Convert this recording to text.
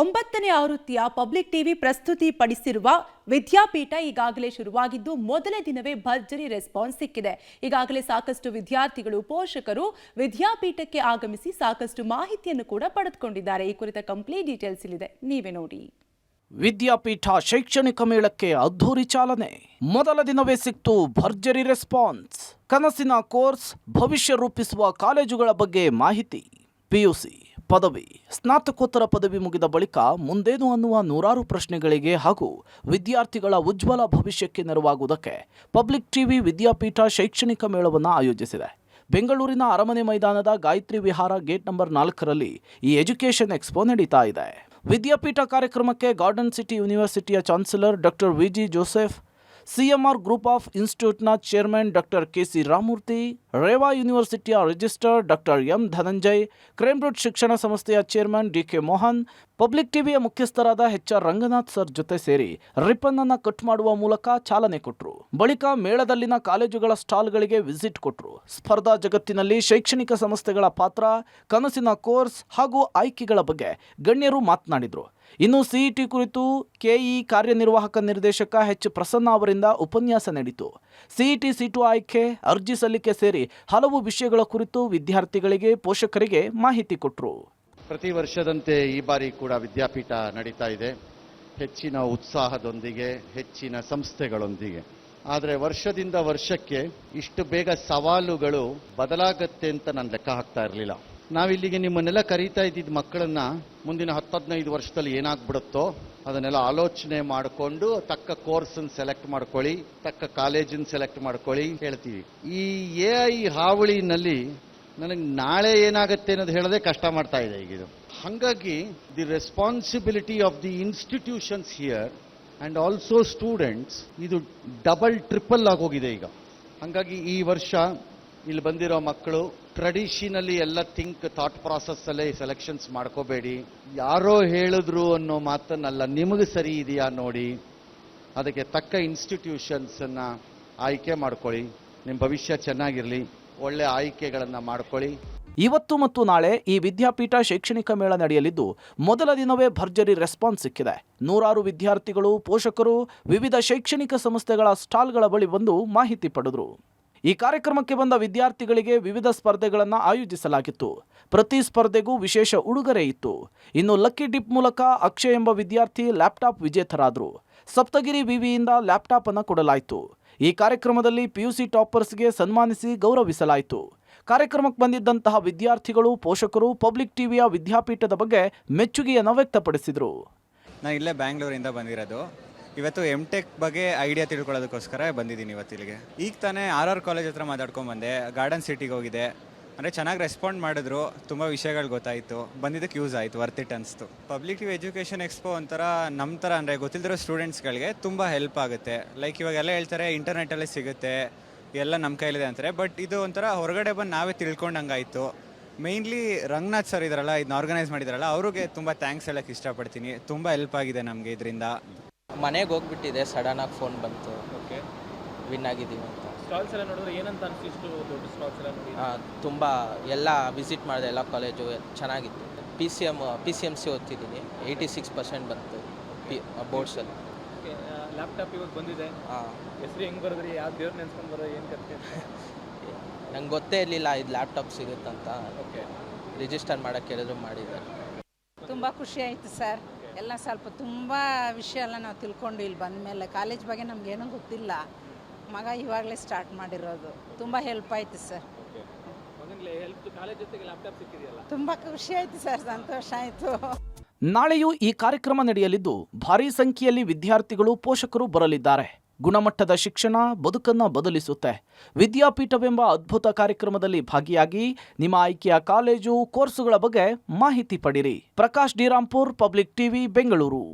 9ನೇ ಆವೃತ್ತಿಯ public TV ಪ್ರಸ್ತುತಿ ಪಡಿಸಿರುವ ವಿದ್ಯಾಪೀಠ ಈಗಾಗಲೇ ಶುರುವಾಗಿದ್ದು ಮೊದಲ ದಿನವೇ ಭರ್ಜರಿ ರೆಸ್ಪಾನ್ಸ್ ಸಿಕ್ಕಿದೆ. ಈಗಾಗಲೇ ಸಾಕಷ್ಟು ವಿದ್ಯಾರ್ಥಿಗಳು, ಪೋಷಕರು ವಿದ್ಯಾಪೀಠಕ್ಕೆ ಆಗಮಿಸಿ ಸಾಕಷ್ಟು ಮಾಹಿತಿಯನ್ನು ಕೂಡ ಪಡೆದುಕೊಂಡಿದ್ದಾರೆ. ಈ ಕುರಿತ ಕಂಪ್ಲೀಟ್ ಡೀಟೇಲ್ಸ್ ಇಲ್ಲಿದೆ, ನೀವೇ ನೋಡಿ. ವಿದ್ಯಾಪೀಠ ಶೈಕ್ಷಣಿಕ ಮೇಳಕ್ಕೆ ಅದ್ಧೂರಿ ಚಾಲನೆ. ಮೊದಲ ದಿನವೇ ಸಿಕ್ತು ಭರ್ಜರಿ ರೆಸ್ಪಾನ್ಸ್. ಕನಸಿನ ಕೋರ್ಸ್, ಭವಿಷ್ಯ ರೂಪಿಸುವ ಕಾಲೇಜುಗಳ ಬಗ್ಗೆ ಮಾಹಿತಿ. ಪಿಯುಸಿ, ಪದವಿ, ಸ್ನಾತಕೋತ್ತರ ಪದವಿ ಮುಗಿದ ಬಳಿಕ ಮುಂದೇನು ಅನ್ನುವ ನೂರಾರು ಪ್ರಶ್ನೆಗಳಿಗೆ ಹಾಗೂ ವಿದ್ಯಾರ್ಥಿಗಳ ಉಜ್ವಲ ಭವಿಷ್ಯಕ್ಕೆ ನೆರವಾಗುವುದಕ್ಕೆ ಪಬ್ಲಿಕ್ ಟಿವಿ ವಿದ್ಯಾಪೀಠ ಶೈಕ್ಷಣಿಕ ಮೇಳವನ್ನು ಆಯೋಜಿಸಿದೆ. ಬೆಂಗಳೂರಿನ ಅರಮನೆ ಮೈದಾನದ ಗಾಯತ್ರಿ ವಿಹಾರ ಗೇಟ್ ನಂಬರ್ 4ರಲ್ಲಿ ಈ ಎಜುಕೇಷನ್ ಎಕ್ಸ್ಪೋ ನಡೀತಾ ಇದೆ. ವಿದ್ಯಾಪೀಠ ಕಾರ್ಯಕ್ರಮಕ್ಕೆ ಗಾರ್ಡನ್ ಸಿಟಿ ಯೂನಿವರ್ಸಿಟಿಯ chancellor doctor VG Joseph, CMR group of ಇನ್ಸ್ಟಿಟ್ಯೂಟ್ನ chairman doctor KC Ramamurthy, Reva ಯೂನಿವರ್ಸಿಟಿಯ registrar doctor M Dhananjay, Cambridge ಶಿಕ್ಷಣ ಸಂಸ್ಥೆಯ ಚೇರ್ಮನ್ ಡಿಕೆ ಮೋಹನ್, ಪಬ್ಲಿಕ್ ಟಿವಿಯ ಮುಖ್ಯಸ್ಥರಾದ ಎಚ್ಆರ್ ರಂಗನಾಥ್ ಸರ್ ಜೊತೆ ಸೇರಿ ರಿಪ್ಪನ್ ಅನ್ನು ಕಟ್ ಮಾಡುವ ಮೂಲಕ ಚಾಲನೆ ಕೊಟ್ಟರು. ಬಳಿಕ ಮೇಳದಲ್ಲಿನ ಕಾಲೇಜುಗಳ ಸ್ಟಾಲ್ಗಳಿಗೆ ವಿಸಿಟ್ ಕೊಟ್ಟರು. ಸ್ಪರ್ಧಾ ಜಗತ್ತಿನಲ್ಲಿ ಶೈಕ್ಷಣಿಕ ಸಂಸ್ಥೆಗಳ ಪಾತ್ರ, ಕನಸಿನ ಕೋರ್ಸ್ ಹಾಗೂ ಆಯ್ಕೆಗಳ ಬಗ್ಗೆ ಗಣ್ಯರು ಮಾತನಾಡಿದರು. ಇನ್ನು ಸಿಇಟಿ ಕುರಿತು ಕೆಇ ಕಾರ್ಯನಿರ್ವಾಹಕ ನಿರ್ದೇಶಕ ಎಚ್ ಪ್ರಸನ್ನ ಅವರಿಂದ ಉಪನ್ಯಾಸ ನಡೆಯಿತು. ಸಿಇಟಿ ಸೀಟು ಆಯ್ಕೆ, ಅರ್ಜಿ ಸಲ್ಲಿಕೆ ಸೇರಿ ಹಲವು ವಿಷಯಗಳ ಕುರಿತು ವಿದ್ಯಾರ್ಥಿಗಳಿಗೆ, ಪೋಷಕರಿಗೆ ಮಾಹಿತಿ ಕೊಟ್ಟರು. ಪ್ರತಿ ವರ್ಷದಂತೆ ಈ ಬಾರಿ ಕೂಡ ವಿದ್ಯಾಪೀಠ ನಡೀತಾ ಇದೆ, ಹೆಚ್ಚಿನ ಉತ್ಸಾಹದೊಂದಿಗೆ, ಹೆಚ್ಚಿನ ಸಂಸ್ಥೆಗಳೊಂದಿಗೆ. ಆದರೆ ವರ್ಷದಿಂದ ವರ್ಷಕ್ಕೆ ಇಷ್ಟು ಬೇಗ ಸವಾಲುಗಳು ಬದಲಾಗತ್ತೆ ಅಂತ ನಾನು ಲೆಕ್ಕ ಹಾಕ್ತಾ ಇರಲಿಲ್ಲ. ನಾವಿಲ್ಲಿಗೆ ನಿಮ್ಮನ್ನೆಲ್ಲ ಕರೀತಾ ಇದ್ದಿದ್ದ ಮಕ್ಕಳನ್ನ ಮುಂದಿನ 10-15 ವರ್ಷದಲ್ಲಿ ಏನಾಗ್ಬಿಡುತ್ತೋ ಅದನ್ನೆಲ್ಲ ಆಲೋಚನೆ ಮಾಡಿಕೊಂಡು ತಕ್ಕ ಕೋರ್ಸನ್ನು ಸೆಲೆಕ್ಟ್ ಮಾಡ್ಕೊಳ್ಳಿ, ತಕ್ಕ ಕಾಲೇಜನ್ನು ಸೆಲೆಕ್ಟ್ ಮಾಡ್ಕೊಳ್ಳಿ ಹೇಳ್ತೀವಿ. ಈ AI ಹಾವಳಿನಲ್ಲಿ ನನಗೆ ನಾಳೆ ಏನಾಗುತ್ತೆ ಅನ್ನೋದು ಹೇಳೋದೇ ಕಷ್ಟ ಮಾಡ್ತಾ ಇದೆ ಈಗಿದು. ಹಾಗಾಗಿ the responsibility of the institutions here and also students ಇದು ಡಬಲ್ ಟ್ರಿಪಲ್ ಆಗೋಗಿದೆ ಈಗ. ಹಾಗಾಗಿ ಈ ವರ್ಷ ಇಲ್ಲಿ ಬಂದಿರೋ ಮಕ್ಕಳು ಟ್ರೆಡಿಷನಲಿ ಎಲ್ಲ ಥಾಟ್ ಪ್ರಾಸೆಸ್ ಅಲ್ಲೇ ಸೆಲೆಕ್ಷನ್ಸ್ ಮಾಡ್ಕೋಬೇಡಿ. ಯಾರೋ ಹೇಳಿದ್ರು ಅನ್ನೋ ಮಾತನ್ನಲ್ಲ, ನಿಮಗೆ ಸರಿ ಇದೆಯಾ ನೋಡಿ, ಅದಕ್ಕೆ ತಕ್ಕ ಇನ್ಸ್ಟಿಟ್ಯೂಷನ್ಸನ್ನು ಆಯ್ಕೆ ಮಾಡ್ಕೊಳ್ಳಿ. ನಿಮ್ಮ ಭವಿಷ್ಯ ಚೆನ್ನಾಗಿರಲಿ, ಒಳ್ಳೆ ಆಯ್ಕೆಗಳನ್ನು ಮಾಡ್ಕೊಳ್ಳಿ. ಇವತ್ತು ಮತ್ತು ನಾಳೆ ಈ ವಿದ್ಯಾಪೀಠ ಶೈಕ್ಷಣಿಕ ಮೇಳ ನಡೆಯಲಿದ್ದು ಮೊದಲ ದಿನವೇ ಭರ್ಜರಿ ರೆಸ್ಪಾನ್ಸ್ ಸಿಕ್ಕಿದೆ. ನೂರಾರು ವಿದ್ಯಾರ್ಥಿಗಳು, ಪೋಷಕರು ವಿವಿಧ ಶೈಕ್ಷಣಿಕ ಸಂಸ್ಥೆಗಳ ಸ್ಟಾಲ್ಗಳ ಬಳಿ ಬಂದು ಮಾಹಿತಿ ಪಡೆದರು. ಈ ಕಾರ್ಯಕ್ರಮಕ್ಕೆ ಬಂದ ವಿದ್ಯಾರ್ಥಿಗಳಿಗೆ ವಿವಿಧ ಸ್ಪರ್ಧೆಗಳನ್ನು ಆಯೋಜಿಸಲಾಗಿತ್ತು. ಪ್ರತಿ ಸ್ಪರ್ಧೆಗೂ ವಿಶೇಷ ಉಡುಗೊರೆ ಇತ್ತು. ಇನ್ನು ಲಕ್ಕಿ ಡಿಪ್ ಮೂಲಕ ಅಕ್ಷಯ್ ಎಂಬ ವಿದ್ಯಾರ್ಥಿ ಲ್ಯಾಪ್ಟಾಪ್ ವಿಜೇತರಾದರು. ಸಪ್ತಗಿರಿ ವಿವಿಯಿಂದ ಲ್ಯಾಪ್ಟಾಪ್ ಅನ್ನು ಕೊಡಲಾಯಿತು. ಈ ಕಾರ್ಯಕ್ರಮದಲ್ಲಿ ಪಿಯುಸಿ ಟಾಪರ್ಸ್ಗೆ ಸನ್ಮಾನಿಸಿ ಗೌರವಿಸಲಾಯಿತು. ಕಾರ್ಯಕ್ರಮಕ್ಕೆ ಬಂದಿದ್ದಂತಹ ವಿದ್ಯಾರ್ಥಿಗಳು, ಪೋಷಕರು ಪಬ್ಲಿಕ್ ಟಿವಿಯ ವಿದ್ಯಾಪೀಠದ ಬಗ್ಗೆ ಮೆಚ್ಚುಗೆಯನ್ನು ವ್ಯಕ್ತಪಡಿಸಿದರು. ನಾನು ಇಲ್ಲೇ ಬ್ಯಾಂಗ್ಳೂರಿಂದ ಬಂದಿರೋದು. ಇವತ್ತು MTech ಬಗ್ಗೆ ಐಡಿಯಾ ತಿಳ್ಕೊಳ್ಳೋದಕ್ಕೋಸ್ಕರ ಬಂದಿದ್ದೀನಿ ಇವತ್ತಿಲ್ಲಿಗೆ. ಈಗ ತಾನೇ RR ಕಾಲೇಜ್ ಹತ್ರ ಮಾತಾಡ್ಕೊಂಡ್ಬಂದೆ. ಗಾರ್ಡನ್ ಸಿಟಿಗೆ ಹೋಗಿದೆ. ಅಂದರೆ ಚೆನ್ನಾಗಿ ರೆಸ್ಪಾಂಡ್ ಮಾಡಿದ್ರು, ತುಂಬ ವಿಷಯಗಳು ಗೊತ್ತಾಯಿತು, ಬಂದಿದ್ದಕ್ಕೆ ಯೂಸ್ ಆಯಿತು, ವರ್ತ್ ಇಟ್ ಅನಿಸ್ತು. ಪಬ್ಲಿಕ್ ಟಿವಿ ಎಜುಕೇಷನ್ ಎಕ್ಸ್ಪೋ ಒಂಥರ ನಮ್ಮ ಥರ ಅಂದರೆ ಗೊತ್ತಿಲ್ಲದಿರೋ ಸ್ಟೂಡೆಂಟ್ಸ್ಗಳಿಗೆ ತುಂಬ ಹೆಲ್ಪ್ ಆಗುತ್ತೆ. ಲೈಕ್ ಇವಾಗೆಲ್ಲ ಹೇಳ್ತಾರೆ ಇಂಟರ್ನೆಟ್ಟಲ್ಲೇ ಸಿಗುತ್ತೆ, ಎಲ್ಲ ನಮ್ಮ ಕೈಲಿದೆ ಅಂತಾರೆ. ಬಟ್ ಇದು ಒಂಥರ ಹೊರಗಡೆ ಬಂದು ನಾವೇ ತಿಳ್ಕೊಂಡಂಗಾಯಿತು. ಮೇಯ್ನ್ಲಿ ರಂಗನಾಥ್ ಸರ್ ಇದ್ದಾರಲ್ಲ, ಇದನ್ನ ಆರ್ಗನೈಸ್ ಮಾಡಿದಾರಲ್ಲ, ಅವ್ರಿಗೆ ತುಂಬ ಥ್ಯಾಂಕ್ಸ್ ಹೇಳೋಕ್ಕೆ ಇಷ್ಟಪಡ್ತೀನಿ. ತುಂಬ ಹೆಲ್ಪ್ ಆಗಿದೆ ನಮಗೆ ಇದರಿಂದ. ಮನೆಗೆ ಹೋಗ್ಬಿಟ್ಟಿದೆ, ಸಡನ್ನಾಗಿ ಫೋನ್ ಬಂತು, ಓಕೆ ವಿನ್ ಆಗಿದ್ದೀವಿ ಅಂತ. ಸ್ಟಾಲ್ಸ್ ಎಲ್ಲ ನೋಡಿದ್ರೆ ಏನಂತ ಅನಿಸಿಷ್ಟು ದೊಡ್ಡ ಸ್ಟಾಲ್ಸ್ ಎಲ್ಲ ನೋಡಿ? ತುಂಬ ಎಲ್ಲ ವಿಸಿಟ್ ಮಾಡಿದೆ, ಎಲ್ಲ ಕಾಲೇಜು ಚೆನ್ನಾಗಿತ್ತು. PCMC ಓದ್ತಿದ್ದೀನಿ, 86% ಬಂತು ಬೋರ್ಡ್ಸಲ್ಲಿ. ಓಕೆ, ಲ್ಯಾಪ್ಟಾಪ್ ಇವಾಗ ಬಂದಿದೆ. ಹೆಸರು ಹೆಂಗೆ ಬರೋದ್ರಿ? ಯಾವ ದೇವ್ರು ನೆನ್ಸ್ಕೊಂಡು ಬರೋ ಏನು ಕತೆ? ನಂಗೆ ಗೊತ್ತೇ ಇರಲಿಲ್ಲ ಇದು ಲ್ಯಾಪ್ಟಾಪ್ ಸಿಗುತ್ತಂತ. ಓಕೆ, ರಿಜಿಸ್ಟರ್ ಮಾಡೋಕ್ಕೆ ಹೇಳಿದ್ರು, ಮಾಡಿದ್ದಾರೆ. ತುಂಬ ಖುಷಿ ಆಯಿತು ಸರ್. ಎಲ್ಲ ಸ್ವಲ್ಪ ತುಂಬ ವಿಷಯ ಎಲ್ಲ ನಾವು ತಿಳ್ಕೊಂಡು ಇಲ್ಲಿ ಬಂದ ಮೇಲೆ. ಕಾಲೇಜ್ ಬಗ್ಗೆ ನಮಗೇನೂ ಗೊತ್ತಿಲ್ಲ, ಮಗ ಇವಾಗಲೇ ಸ್ಟಾರ್ಟ್ ಮಾಡಿರೋದು. ತುಂಬ ಹೆಲ್ಪ್ ಆಯಿತು ಸರ್. ಕಾಲೇಜ್ ಜೊತೆಗೆ ಲ್ಯಾಪ್ಟಾಪ್ ಸಿಕ್ಕಿದೆಯಲ್ಲ, ತುಂಬ ಖುಷಿ ಆಯಿತು ಸರ್, ಸಂತೋಷ ಆಯಿತು. ನಾಳೆಯೂ ಈ ಕಾರ್ಯಕ್ರಮ ನಡೆಯಲಿದ್ದು ಭಾರೀ ಸಂಖ್ಯೆಯಲ್ಲಿ ವಿದ್ಯಾರ್ಥಿಗಳು, ಪೋಷಕರು ಬರಲಿದ್ದಾರೆ. ಗುಣಮಟ್ಟದ ಶಿಕ್ಷಣ ಬದುಕನ್ನು ಬದಲಿಸುತ್ತೆ. ವಿದ್ಯಾಪೀಠವೆಂಬ ಅದ್ಭುತ ಕಾರ್ಯಕ್ರಮದಲ್ಲಿ ಭಾಗಿಯಾಗಿ ನಿಮ್ಮ ಆಯ್ಕೆಯ ಕಾಲೇಜು, ಕೋರ್ಸುಗಳ ಬಗ್ಗೆ ಮಾಹಿತಿ ಪಡಿರಿ. Prakash D Rampur, public TV, Bengaluru.